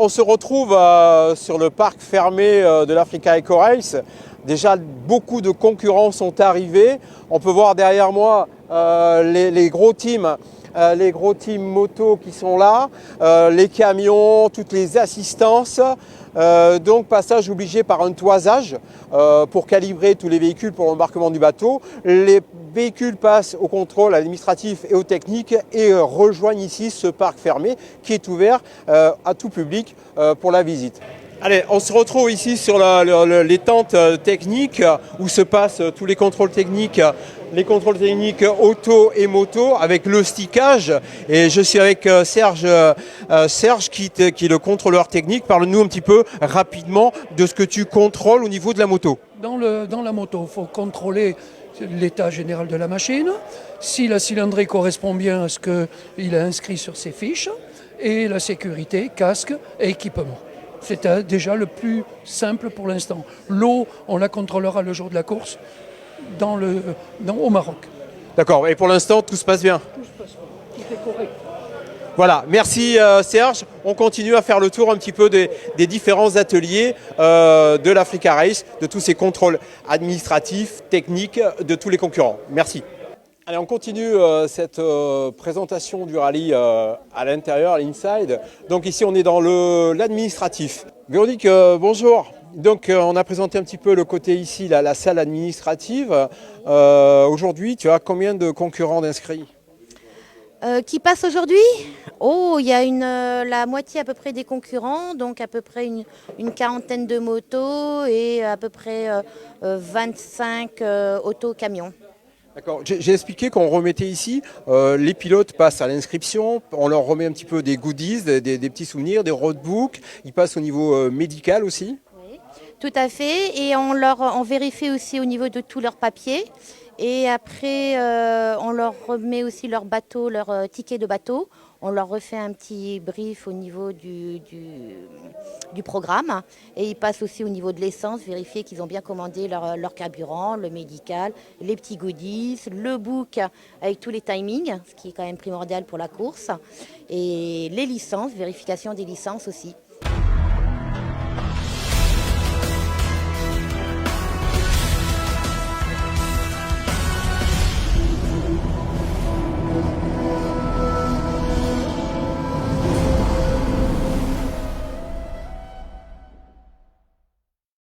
On se retrouve sur le parc fermé de l'Africa Eco Race. Déjà, beaucoup de concurrents sont arrivés. On peut voir derrière moi les gros teams moto qui sont là, les camions, toutes les assistances. Donc passage obligé par un toisage pour calibrer tous les véhicules pour l'embarquement du bateau. Les véhicules passent au contrôle administratif et au technique et rejoignent ici ce parc fermé qui est ouvert à tout public pour la visite. Allez, on se retrouve ici sur les tentes techniques où se passent tous les contrôles techniques auto et moto avec le stickage. Et je suis avec Serge qui est le contrôleur technique. Parle-nous un petit peu rapidement de ce que tu contrôles au niveau de la moto. Dans la moto, il faut contrôler l'état général de la machine, si la cylindrée correspond bien à ce qu'il a inscrit sur ses fiches, et la sécurité, casque et équipement. C'est déjà le plus simple pour l'instant. L'eau, on la contrôlera le jour de la course au Maroc. D'accord, et pour l'instant, tout se passe bien. Tout se passe bien, tout est correct. Voilà, merci Serge. On continue à faire le tour un petit peu des différents ateliers de l'Africa Race, de tous ces contrôles administratifs, techniques, de tous les concurrents. Merci. Allez, on continue cette présentation du rallye à l'intérieur, à l'inside. Donc ici, on est dans l'administratif. Véronique, bonjour. Donc on a présenté un petit peu le côté ici, la salle administrative. Aujourd'hui, tu as combien de concurrents d'inscrits ? Qui passe aujourd'hui? Oh, il y a la moitié à peu près des concurrents, donc à peu près une quarantaine de motos et à peu près 25 auto-camions. D'accord. J'ai expliqué qu'on remettait ici, les pilotes passent à l'inscription, on leur remet un petit peu des goodies, des petits souvenirs, des roadbooks, ils passent au niveau médical aussi. Oui, tout à fait, et on vérifie aussi au niveau de tous leurs papiers. Et après, on leur remet aussi leur bateau, leur ticket de bateau. On leur refait un petit brief au niveau du programme. Et ils passent aussi au niveau de l'essence, vérifier qu'ils ont bien commandé leur carburant, le médical, les petits goodies, le book avec tous les timings, ce qui est quand même primordial pour la course. Et les licences, vérification des licences aussi.